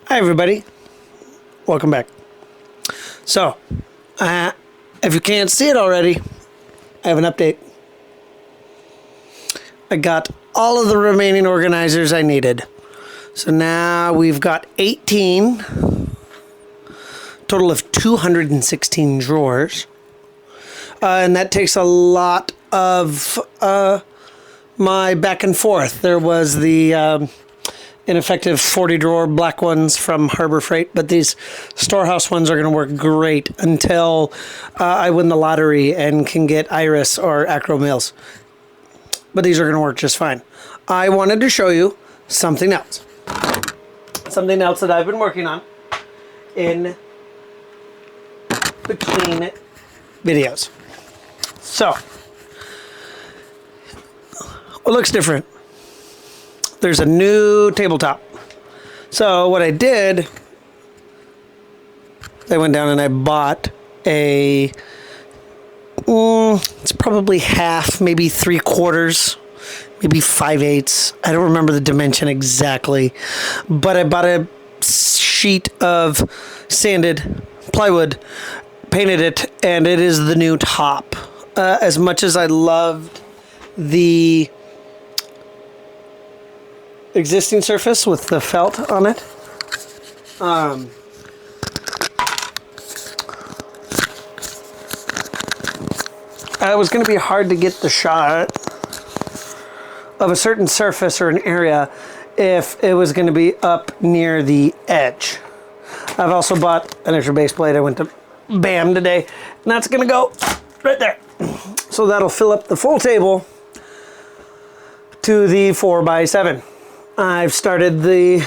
Hi everybody, welcome back. So, if you can't see it already, I have an update. I got all of the remaining organizers I needed. So now we've got 18, total of 216 drawers. And that takes a lot of my back and forth. There was the ineffective 40 drawer black ones from Harbor Freight, but these storehouse ones are going to work great until I win the lottery and can get Iris or Acro Mills. But these are going to work just fine. I wanted to show you something else. Something else that I've been working on in between videos. So, what looks different? There's a new tabletop. So what I did, I went down and I bought a, it's probably half, maybe 3/4, maybe 5/8. I don't remember the dimension exactly, but I bought a sheet of sanded plywood, painted it, and it is the new top. As much as I loved the existing surface with the felt on it, it was going to be hard to get the shot of a certain surface or an area if it was going to be up near the edge. I've also bought an extra base plate. I went to BAM today, and that's going to go right there. So that'll fill up the full table to the 4x7. I've started the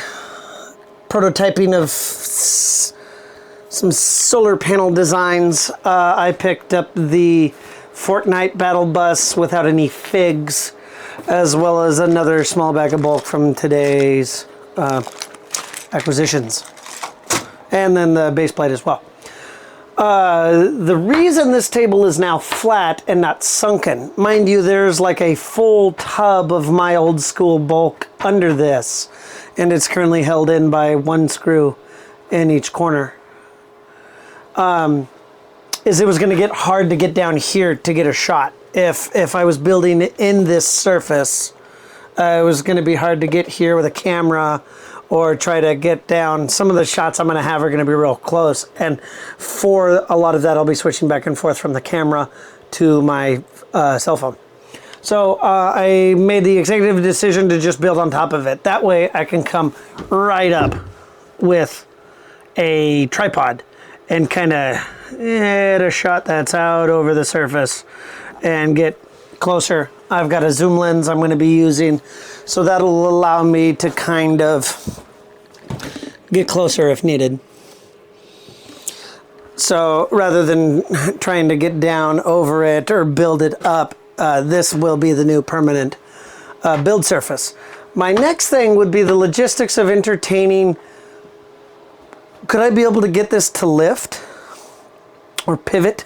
prototyping of some solar panel designs. I picked up the Fortnite battle bus without any figs, as well as another small bag of bulk from today's acquisitions. And then the base plate as well. The reason this table is now flat and not sunken, mind you, there's like a full tub of my old school bulk under this, and it's currently held in by one screw in each corner, is it was going to get hard to get down here to get a shot. If I was building in this surface, it was going to be hard to get here with a camera or try to get down. Some of the shots I'm going to have are going to be real close, and for a lot of that I'll be switching back and forth from the camera to my cell phone. So I made the executive decision to just build on top of it. That way I can come right up with a tripod and kind of hit a shot that's out over the surface and get closer. I've got a zoom lens I'm going to be using, so that'll allow me to kind of get closer if needed. So rather than trying to get down over it or build it up, this will be the new permanent build surface. My next thing would be the logistics of entertaining. Could I be able to get this to lift or pivot?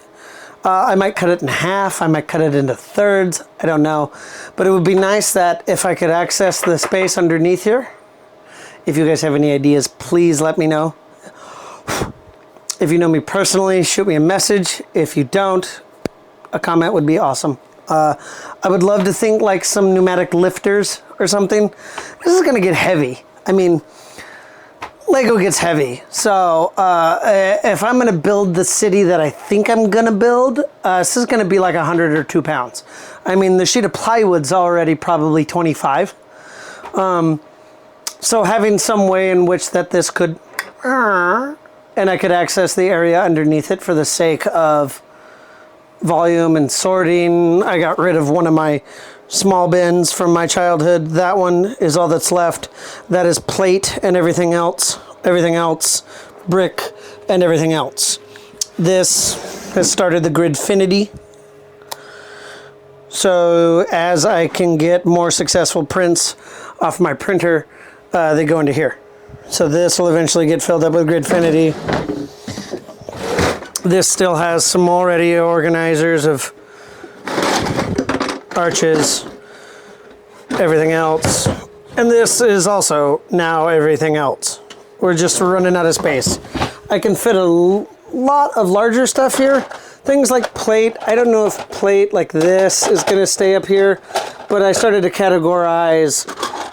I might cut it in half, I might cut it into thirds, I don't know. But it would be nice that if I could access the space underneath here. If you guys have any ideas, please let me know. If you know me personally, shoot me a message. If you don't, a comment would be awesome. I would love to think like some pneumatic lifters or something. This is gonna get heavy. I mean, Lego gets heavy, so if I'm going to build the city that I think I'm going to build, this is going to be like 100 or 2 pounds. I mean, the sheet of plywood's already probably 25. So having some way in which that this could, and I could access the area underneath it for the sake of volume and sorting. I got rid of one of my small bins from my childhood. That one is all that's left. That is plate and everything else, brick and everything else. This has started the Gridfinity. So as I can get more successful prints off my printer, they go into here. So this will eventually get filled up with Gridfinity. This still has some already organizers of arches, everything else, and this is also now everything else. We're just running out of space. I can fit a lot of larger stuff here. Things like plate. I don't know if plate like this is going to stay up here, but I started to categorize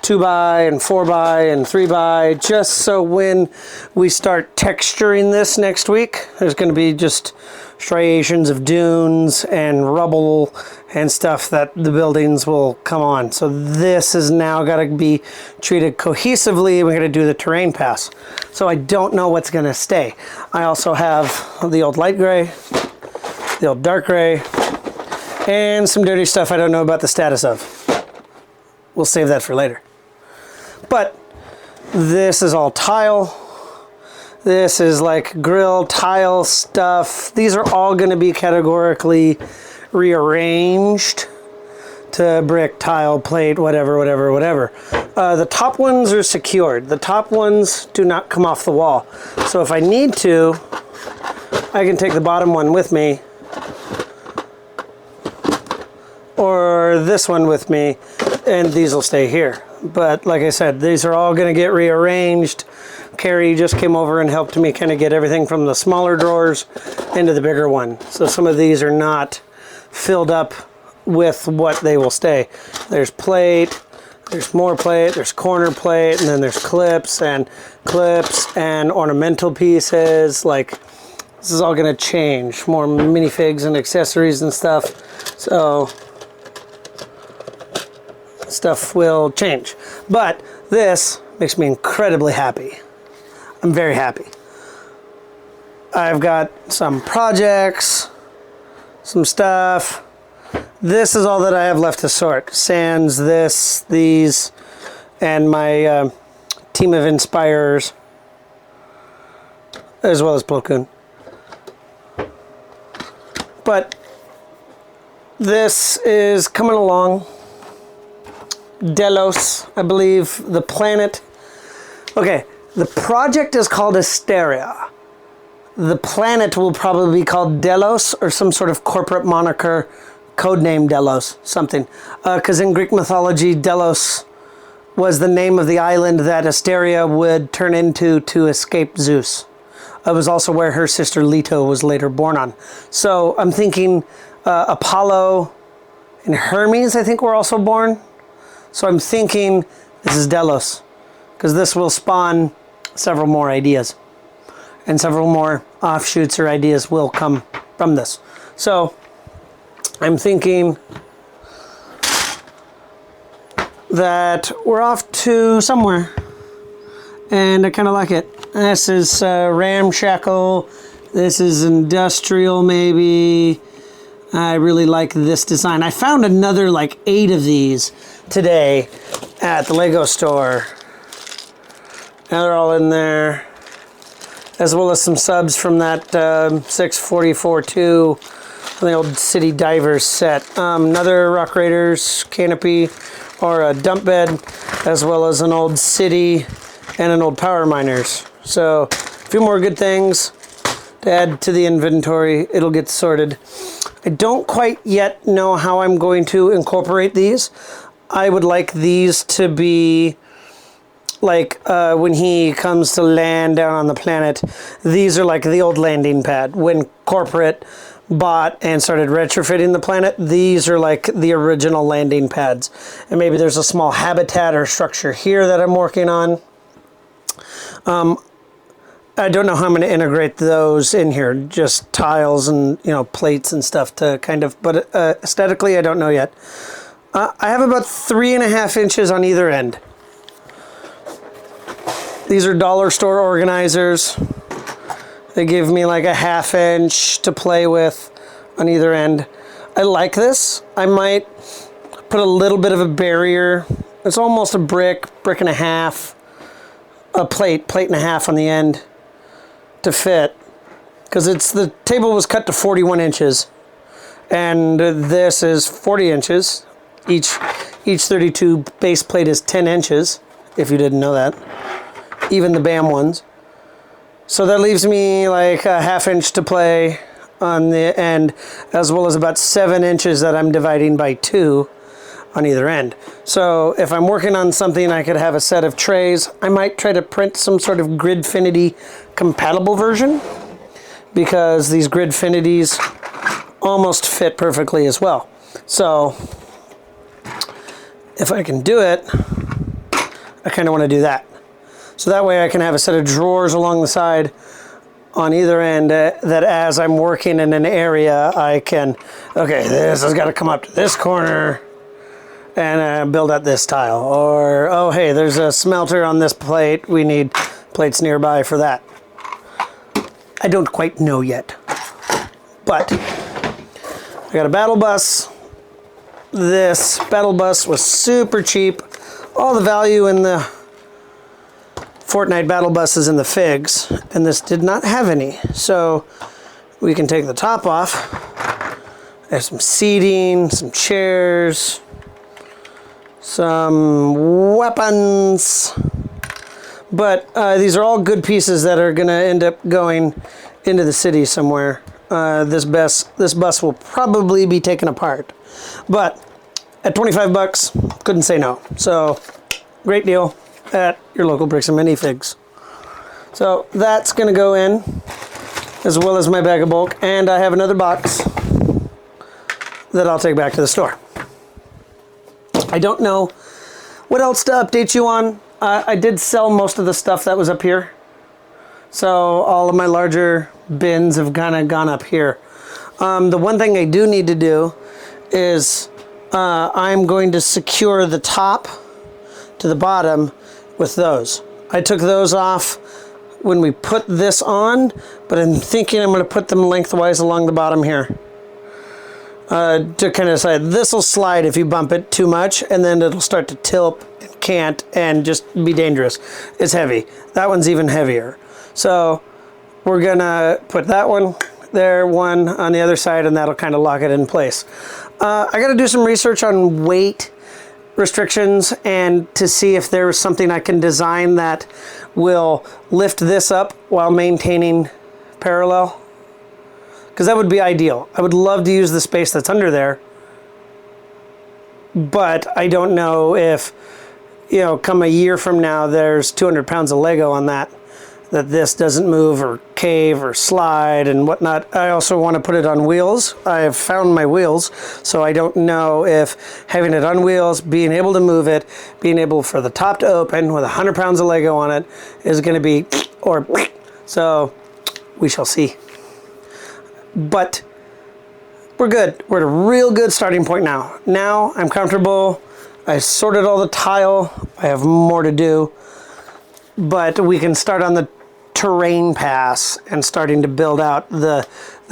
2x and 4x and 3x, just so when we start texturing this next week, there's going to be just striations of dunes and rubble and stuff that the buildings will come on. So this is now got to be treated cohesively. We're going to do the terrain pass. So I don't know what's going to stay. I also have the old light gray, the old dark gray, and some dirty stuff I don't know about the status of. We'll save that for later. But this is all tile. This is like grill tile stuff. These are all going to be categorically rearranged to brick, tile, plate, whatever. The top ones are secured. The top ones do not come off the wall. So if I need to, I can take the bottom one with me, or this one with me, and these will stay here. But like I said, these are all going to get rearranged. Carrie just came over and helped me kind of get everything from the smaller drawers into the bigger one. So some of these are not filled up with what they will stay. There's plate, there's more plate, there's corner plate, and then there's clips and ornamental pieces. Like, this is all going to change. More minifigs and accessories and stuff. So stuff will change. But this makes me incredibly happy. I'm very happy. I've got some projects, some stuff. This is all that I have left to sort. Sans, this, these, and my team of inspirers, as well as Plo Koon. But this is coming along. Delos, I believe, the planet. Okay, the project is called Asteria. The planet will probably be called Delos, or some sort of corporate moniker, codename Delos, something. Because in Greek mythology, Delos was the name of the island that Asteria would turn into to escape Zeus. It was also where her sister Leto was later born on. So I'm thinking Apollo and Hermes, I think, were also born. So I'm thinking this is Delos, because this will spawn several more ideas, and several more offshoots or ideas will come from this. So I'm thinking that we're off to somewhere, and I kind of like it. This is ramshackle. This is industrial, maybe. I really like this design. I found another like 8 of these today at the Lego store. Now they're all in there, as well as some subs from that 644-2, the old City Divers set. Another Rock Raiders canopy or a dump bed, as well as an old City and an old Power Miners. So a few more good things to add to the inventory. It'll get sorted. I don't quite yet know how I'm going to incorporate these. I would like these to be like when he comes to land down on the planet, these are like the old landing pad. When corporate bought and started retrofitting the planet, these are like the original landing pads. And maybe there's a small habitat or structure here that I'm working on. I don't know how I'm going to integrate those in here, just tiles and, you know, plates and stuff to kind of, but aesthetically I don't know yet. I have about 3.5 inches on either end. These are dollar store organizers. They give me like a 1/2 inch to play with on either end. I like this. I might put a little bit of a barrier. It's almost a brick and a half, a plate and a half on the end to fit, because the table was cut to 41 inches and this is 40 inches. Each 32 base plate is 10 inches, if you didn't know that, even the BAM ones. So that leaves me like a 1/2 inch to play on the end, as well as about 7 inches that I'm dividing by 2 on either end. So if I'm working on something, I could have a set of trays. I might try to print some sort of Gridfinity compatible version, because these Gridfinities almost fit perfectly as well. So if I can do it, I kind of want to do that. So that way I can have a set of drawers along the side on either end that as I'm working in an area, I can, okay, this has got to come up to this corner and build out this tile. Or, oh, hey, there's a smelter on this plate. We need plates nearby for that. I don't quite know yet. But I got a battle bus. This battle bus was super cheap. All the value in the Fortnite battle bus is in the figs, and this did not have any. So we can take the top off. There's some seating, some chairs, some weapons. But these are all good pieces that are going to end up going into the city somewhere. This bus will probably be taken apart. But at 25 bucks, couldn't say no. So great deal at your local Bricks and Minifigs. So that's going to go in, as well as my bag of bulk. And I have another box that I'll take back to the store. I don't know what else to update you on. I did sell most of the stuff that was up here. So all of my larger bins have kind of gone up here. The one thing I do need to do is I'm going to secure the top to the bottom with those. I took those off when we put this on, but I'm thinking I'm going to put them lengthwise along the bottom here. To kind of decide, this will slide if you bump it too much, and then it'll start to tilt and cant and just be dangerous. It's heavy. That one's even heavier. So we're gonna put that one there, one on the other side, and that'll kind of lock it in place. I got to do some research on weight restrictions and to see if there's something I can design that will lift this up while maintaining parallel. Because that would be ideal. I would love to use the space that's under there, but I don't know if, you know, come a year from now, there's 200 pounds of Lego on that this doesn't move or cave or slide and whatnot. I also want to put it on wheels. I have found my wheels, so I don't know if having it on wheels, being able to move it, being able for the top to open with 100 pounds of Lego on it is going to be, or, so we shall see. But we're good. We're at a real good starting point now. Now I'm comfortable. I sorted all the tile. I have more to do. But we can start on the terrain pass and starting to build out the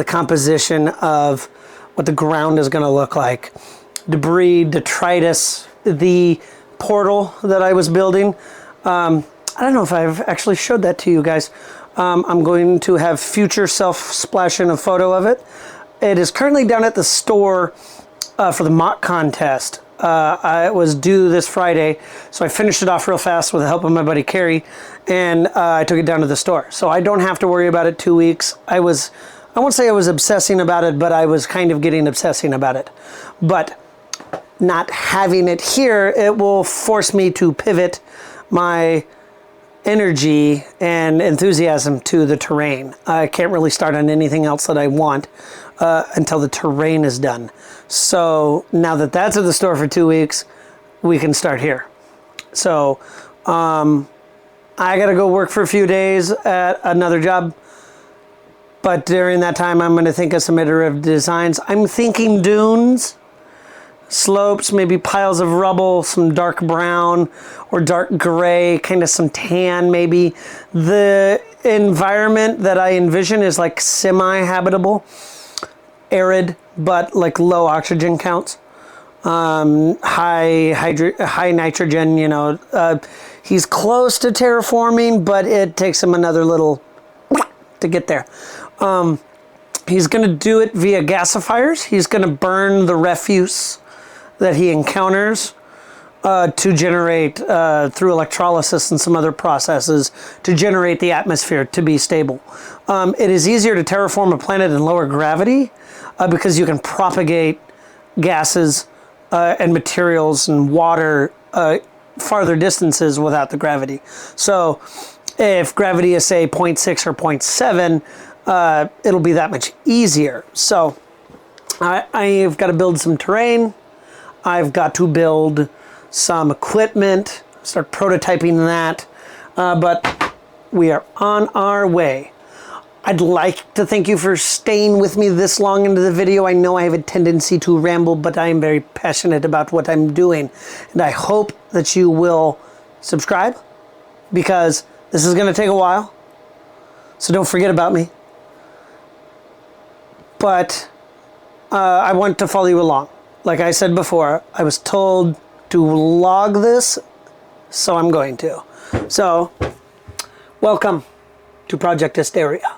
composition of what the ground is going to look like. Debris, detritus, the portal that I was building. I don't know if I've actually showed that to you guys. I'm going to have future self splash in a photo of it. It is currently down at the store for the mock contest. I was due this Friday, so I finished it off real fast with the help of my buddy Carrie, and I took it down to the store. So I don't have to worry about it 2 weeks. I won't say I was obsessing about it, but I was kind of getting obsessing about it. But not having it here, it will force me to pivot my energy and enthusiasm to the terrain. I can't really start on anything else that I want until the terrain is done. So now that that's at the store for 2 weeks, we can start here. So I gotta go work for a few days at another job, but during that time I'm gonna think of some iterative designs. I'm thinking dunes, slopes, maybe piles of rubble, some dark brown or dark gray, kind of some tan maybe. The environment that I envision is like semi-habitable, arid, but like low oxygen counts, high nitrogen, you know. He's close to terraforming, but it takes him another little to get there. He's going to do it via gasifiers. He's going to burn the refuse that he encounters to generate, through electrolysis and some other processes, to generate the atmosphere to be stable. It is easier to terraform a planet in lower gravity because you can propagate gases and materials and water farther distances without the gravity. So if gravity is say 0.6 or 0.7, it'll be that much easier. So I've got to build some terrain. I've got to build some equipment, start prototyping that, but we are on our way. I'd like to thank you for staying with me this long into the video. I know I have a tendency to ramble, but I am very passionate about what I'm doing. And I hope that you will subscribe, because this is going to take a while. So don't forget about me. But I want to follow you along. Like I said before, I was told to log this, so I'm going to. So, welcome to Project Asteria.